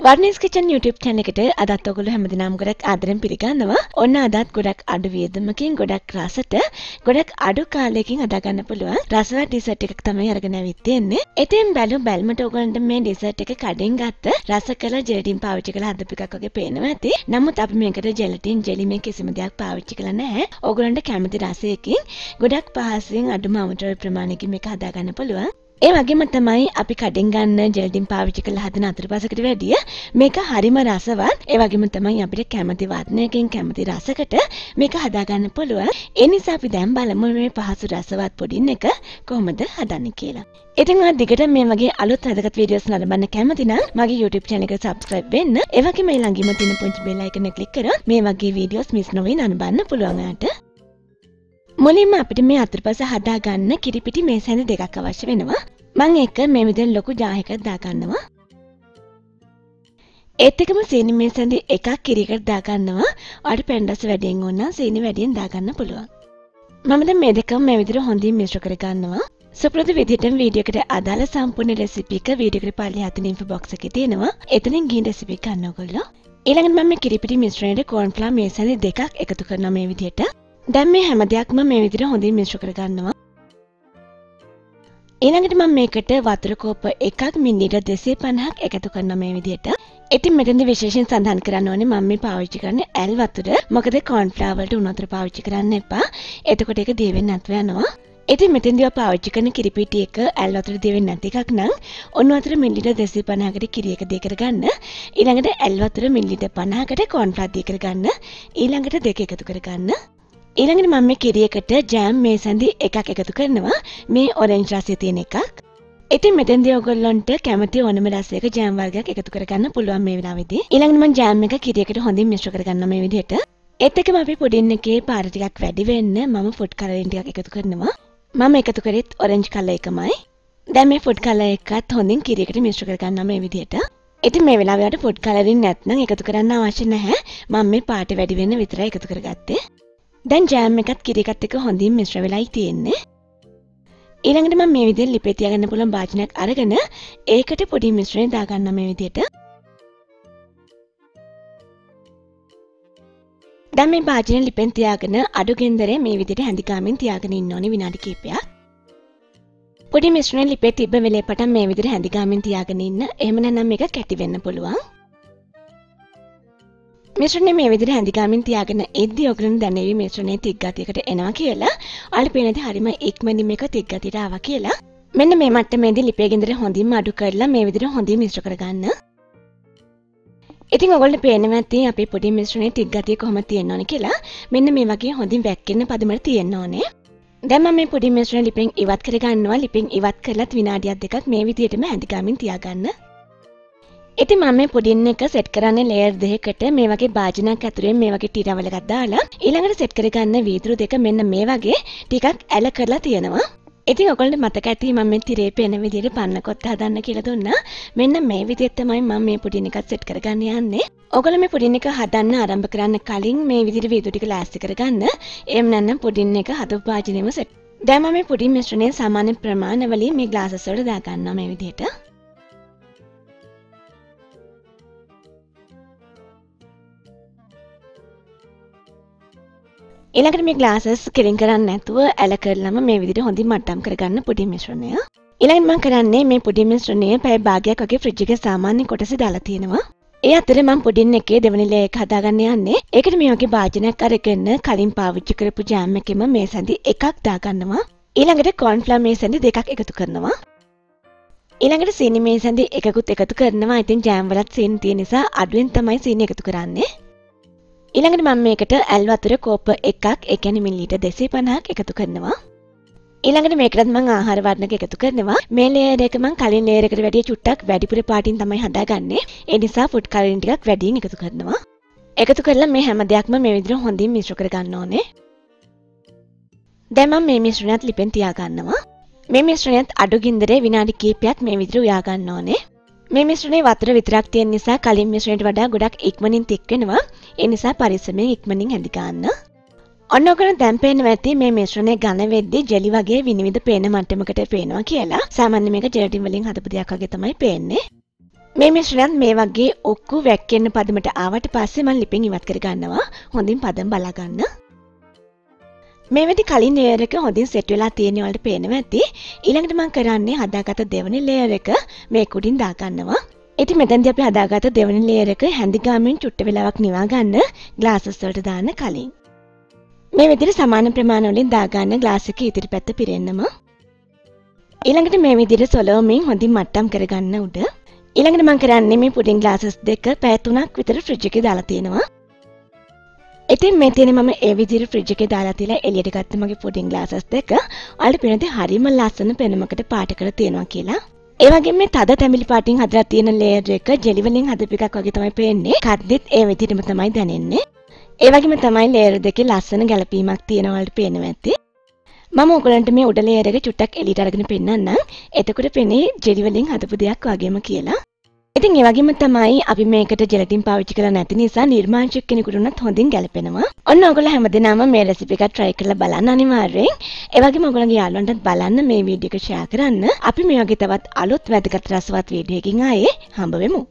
වර්ණිස් kitchen YouTube channel එකට අදත් ඔයගොල්ලෝ හැමදෙනාම ගොඩක් ආදරෙන් පිළිගන්නවා. ඔන්න අදත් ගොඩක් අඩු වියදමකින් ගොඩක් රසට ගොඩක් අඩු කාලයකින් හදා ගන්න පුළුවන් රසවත් ඩෙසර්ට් එකක් තමයි අරගෙන ආවිත් තියෙන්නේ. ඉතින් බැලුමට ඔයගොල්ලන්ට මේ ඩෙසර්ට් එක කඩෙන් ගත්ත රසකල ජෙලටින් පාවිච්චි කරලා හදපු එකක් වගේ පේනවා ඇති. නමුත් අපි මේකට ජෙලටින් ජෙලි මේ කිසිම දෙයක් පාවිච්චි කරලා නැහැ. ඔයගොල්ලන්ට කැමති රසයකින් ගොඩක් පහසුවෙන් අඩුම අමුද්‍රව්‍ය ප්‍රමාණයකින් මේක හදා ගන්න පුළුවන්. ඒ වගේම තමයි අපි කඩෙන් ගන්න ජෙලටින් පාවිච්චි කරලා හදන අතුරුපසකට වැඩිය මේක හරිම රසවත්. ඒ වගේම තමයි අපිට කැමති වර්ණයකින් කැමති රසකට මේක හදා ගන්න පුළුවන්. ඒ නිසා අපි දැන් බලමු මේ පහසු රසවත් පුඩින් එක කොහොමද හදන්නේ කියලා. ඉතින් ඔයා දිගට මේ වගේ අලුත් වැදගත් වීඩියෝස් නරඹන්න කැමති නම් මගේ YouTube channel එකට subscribe වෙන්න. ඒ වගේම මේ ළඟින්ම තියෙන පුංචි bell icon එක click කරොත් මේ වගේ වීඩියෝස් මිස් නොවී නරඹන්න පුළුවන් ඔයාට. මුලින්ම අපිට මේ අතුරුපස හදා ගන්න කිරිපිටි මේස් හැඳි දෙකක් අවශ්‍ය වෙනවා. මම එක මේ විදිහට ලොකු ජාර් එකක් දා ගන්නවා. ඒත් එකම සීනි මේස් හැඳි එකක් කිරියකට දා ගන්නවා. ඔයාලට පෙන්ඩස් වැඩියෙන් ඕන නම් සීනි වැඩියෙන් දා ගන්න පුළුවන්. මම දැන් මේ දෙකම මේ විදිහට හොඳින් මිශ්‍ර කර ගන්නවා. සුපුරුදු විදිහටම වීඩියෝ එකට අදාළ සම්පූර්ණ රෙසිපි එක වීඩියෝ එකට පල්ලෙහා තියෙන ඉන්ෆෝ බොක්ස් එකේ තියෙනවා. එතනින් ගිහින් රෙසිපි ගන්න ඕගොල්ලෝ. ඊළඟට මම මේ කිරිපිටි මිශ්‍රණයට කෝන් ෆ්ලවර් මේස් හැඳි දෙකක් එකතු කරනවා මේ විදිහට. දැන් මේ හැම දෙයක්ම මේ විදිහට හොඳින් මිශ්‍ර කර ගන්නවා. ඊළඟට මම මේකට වතුර කෝප්ප එකක් මිලිලීටර් 250ක් එකතු කරනවා මේ විදිහට. ඉතින් මෙතනදී විශේෂයෙන් සඳහන් කරන්න ඕනේ මම මේ පාවිච්චි කරන්නේ ඇල් වතුර. මොකද කෝන් ෆ්ලවර් වලට උණු වතුර පාවිච්චි කරන්න එපා. එතකොට ඒක දිය වෙන්නේ නැතුව යනවා. ඉතින් මෙතෙන්දී අපි පාවිච්චි කරන කිරිපිටි එක ඇල් වතුර දිය වෙන්නේ නැති එකක් නම් උණු වතුර මිලිලීටර් 250කට කිරි එක දිය කරගන්න. ඊළඟට ඇල් වතුර මිලිලීටර් 50කට කෝන් ෆ්ලවර් දිය කරගන්න. ඊළඟට දෙක එකතු කරගන්න. ඊළඟට මම මේ කිරියකට ජෑම් මේස් හැඳි එකක් එකතු කරනවා. මේ ඔරෙන්ජ් රසය තියෙන එකක්. ඉතින් මෙතෙන්දී ඔයගොල්ලන්ට කැමති ඕනම රසයක ජෑම් වර්ගයක් එකතු කරගන්න පුළුවන් මේ වෙලාවේදී. ඊළඟට මම ජෑම් එක කිරියකට හොඳින් මිශ්‍ර කරගන්නවා මේ විදිහට. ඒත් එක්කම අපි පුඩින් එකේ පාට ටිකක් වැඩි වෙන්න මම ෆුඩ් කලරින් ටිකක් එකතු කරනවා. මම එකතු කරෙත් ඔරෙන්ජ් කලර් එකමයි. දැන් මේ ෆුඩ් කලර් එකත් හොඳින් කිරියකට මිශ්‍ර කරගන්නවා මේ විදිහට. ඉතින් මේ වෙලාවේ වට ෆුඩ් කලරින් නැත්නම් එකතු කරන්න අවශ්‍ය නැහැ. මම මේ පාට වැඩි වෙන්න විතරයි එකතු කරගත්තේ. දැන් ජෑම් එකත් කිරි එකත් එක්ක හොඳින් මිශ්‍ර වෙලායි තියෙන්නේ. ඊළඟට මම මේ විදිහට ලිපේ තියාගන්න පුළුවන් භාජනයක් අරගෙන ඒකට පොඩි මිශ්‍රණය දාගන්නවා මේ විදිහට. දැන් මේ භාජනය ලිපෙන් තියාගෙන අඩු ගෙන්දරේ මේ විදිහට හැඳි ගාමින් තියාගෙන ඉන්න ඕනේ විනාඩි කිහිපයක්. පොඩි මිශ්‍රණය ලිපේ තිබ්බ වෙලේ පටන් මේ විදිහට හැඳි ගාමින් තියාගෙන ඉන්න. එහෙම නැත්නම් මේක කැටි වෙන්න පුළුවන්. මිශ්‍රණය මේ විදිහට හැඳි ගාමින් තියාගෙන ඉද්දි ඔයගලන් දැනෙවි මිශ්‍රණය තික් ගතියකට එනවා කියලා. ඔයාලට පේනදී හරිම ඉක්මනින් මේක තික් ගතියට ආවා කියලා. මෙන්න මේ මට්ටමේදී ලිපේ ගෙන්දර හොඳින්ම අඩු කරලා මේ විදිහට හොඳින් මිශ්‍ර කරගන්න. ඉතින් ඔයගොල්ලෝ පේනවා ඇති අපේ පොඩි මිශ්‍රණයේ තික් ගතිය කොහොමද තියෙන්න ඕනේ කියලා. මෙන්න මේ වගේ හොඳින් වැක්කෙන්න පදමට තියෙන්න ඕනේ. දැන් මම මේ පොඩි මිශ්‍රණය ලිපෙන් ඉවත් කරගන්නවා. ලිපෙන් ඉවත් කරලත් විනාඩියක් දෙකක් මේ විදිහටම හැඳි ගාමින් තියාගන්න. ඉතින් මම මේ පුඩින් එක සෙට් කරන්නේ ලේයර් දෙකකට මේ වගේ භාජනයක් ඇතුලේ මේ වගේ ටීරවල එකක් දාලා ඊළඟට සෙට් කරගන්න වීදුරු දෙක මෙන්න මේ වගේ ටිකක් ඇල කරලා තියෙනවා. ඉතින් ඔයගොල්ලන්ට මතක ඇති මම මේ තිරේ පේන විදිහට පන්නකොත් හදන්න කියලා දුන්නා. මෙන්න මේ විදිහට තමයි මම මේ පුඩින් එකත් සෙට් කරගන්න යන්නේ. ඔයගොල්ලෝ මේ පුඩින් එක හදන්න ආරම්භ කරන්න කලින් මේ විදිහට වීදුරු ටික ලෑස්ති කරගන්න. එහෙම නැත්නම් පුඩින් එක හදපු භාජනෙම සෙට්. දැන් මම මේ පුඩින් මිශ්‍රණය සාමාන්‍ය ප්‍රමාණවලින් මේ ග්ලාසස් වලට දා ගන්නවා මේ විදිහට. ඊළඟට මේ ග්ලාසස් කෙලින් කරන්නේ නැතුව ඇල කරලම මේ විදිහට හොඳින් මට්ටම් කරගන්න පුඩින් මිශ්‍රණය. ඊළඟට මම කරන්නේ මේ පුඩින් මිශ්‍රණය පැය භාගයක් වගේ ෆ්‍රිජ් එකේ සාමාන්‍ය කොටසේ දාලා තියෙනවා. ඒ අතරේ මම පුඩින් එකේ දෙවෙනි ලේයර් එක හදාගන්න යන්නේ. ඒකට මේ වගේ භාජනයක් අරගෙන කලින් පාවිච්චි කරපු ජෑම් එකෙම මේස් හැඳි එකක් දාගන්නවා. ඊළඟට කෝන් ෆ්ලවර් මේස් හැඳි දෙකක් එකතු කරනවා. ඊළඟට සීනි මේස් හැඳි එකකුත් එකතු කරනවා. ඉතින් ජෑම් වලත් සීනි තියෙන නිසා අඩුවෙන් තමයි සීනි එකතු කරන්නේ. ඊළඟට මම මේකට ඇල් වතුර කෝප්ප එකක් ඒ කියන්නේ මිලිලීටර් 250ක් එකතු කරනවා. ඊළඟට මේකටත් මම ආහාර වර්ණක එකතු කරනවා. මේ ලේයර් එක මම කලින් ලේයර් එකට වැඩිය චුට්ටක් වැඩිපුර පාටින් තමයි හදාගන්නේ. ඒ නිසා ෆුඩ් කලරින් ටිකක් වැඩියෙන් එකතු කරනවා. එකතු කරලා මේ හැම දෙයක්ම මේ විදිහට හොඳින් මිශ්‍ර කරගන්න ඕනේ. දැන් මම මේ මිශ්‍රණයත් ලිපෙන් තියාගන්නවා. මේ මිශ්‍රණයත් අඩු ගින්දරේ විනාඩි කිහිපයක් මේ විදිහට උයා ගන්න ඕනේ. මේ මිශ්‍රණයේ වතුර විතරක් තියෙන නිසා කලින් මිශ්‍රණයට වඩා ගොඩක් ඉක්මනින් තික් වෙනවා. ඒ නිසා පරිස්සමෙන් ඉක්මනින් හැඳි ගන්න. ඔන්න ඔයගොල්ලෝ දැන් පේනවා ඇති මේ මිශ්‍රණය ඝන වෙද්දී ජෙලි වගේ විනිවිද පේන මට්ටමකට පේනවා කියලා. සාමාන්‍ය මේක ජෙලටින් වලින් හදපු දෙයක් වගේ තමයි පේන්නේ. මේ මිශ්‍රණයත් මේ වගේ ඔක්කු වැක්කෙන්න පදමට ආවට පස්සේ මම ලිපෙන් ඉවත් කර ගන්නවා. හොඳින් පදම බලා ගන්න. මේ වෙදි කලින් ලේයර් එක හොඳින් සෙට් වෙලා තියෙන වලට පේනවා ඇති. ඊළඟට මම කරන්නේ හදාගත්ත දෙවෙනි ලේයර් එක මේක උඩින් දා ගන්නවා. ඉතින් මෙතනදී අපි හදාගත්ත දෙවෙනි ලේයර් එක හැඳි ගාමින් චුට්ට වෙලාවක් නිවා ගන්න ග්ලාසස් වලට දාන්න කලින්. මේ විදිහට සමාන ප්‍රමාණ වලින් දා ගන්න ග්ලාස් එකේ ඉදිරි පැත්ත පිරෙන්නම. ඊළඟට මේ විදිහට සොලවමින් හොඳින් මට්ටම් කරගන්න උඩ. ඊළඟට මම කරන්නේ මේ පුඩින් ග්ලාසස් දෙක පැය 3ක් විතර ෆ්‍රිජ් එකේ දාලා තියෙනවා. ඉතින් මේ තියෙන්නේ මම ඒ විදිහට ෆ්‍රිජ් එකේ දාලා තියලා එළියට ගත්ත මගේ පුඩින් ග්ලාසස් දෙක. ඔයාලට පේනදී හරිම ලස්සන පෙනුමකට පාටකට තියෙනවා කියලා. ඒ වගේම මේ තද තැඹිලි පාටින් හදලා තියෙන ලේයර් එක ජෙලි වලින් හදපු එකක් වගේ තමයි පේන්නේ. කද්දෙත් ඒ විදිහටම තමයි දැනෙන්නේ. ඒ වගේම තමයි ලේයර් දෙකේ ලස්සන ගැලපීමක් තියෙනවා වලට පේනවා ඇති. මම ඔයගලන්ට මේ උඩ ලේයර් එක චුට්ටක් එළියට අරගෙන පෙන්නන්නම්. එතකොට පෙනේ ජෙලි වලින් හදපු දෙයක් වගේම කියලා. ඉතින් ඒ වගේම තමයි අපි මේකට ජෙලටින් පාවිච්චි කරලා නැති නිසා නිර්මාංශයක් කෙනෙකුට උනත් හොඳින් ගැලපෙනවා. ඔන්න ඔයගොල්ලෝ හැමදේනම මේ රෙසිපි එක try කරලා බලන්න අනිවාර්යෙන්. ඒ වගේම ඔයගොල්ලන්ගේ යාළුවන්ටත් බලන්න මේ වීඩියෝ එක share කරන්න. අපි මේ වගේ තවත් අලුත් වැදගත් රසවත් වීඩියෝ එකකින් ආයේ හම්බ වෙමු.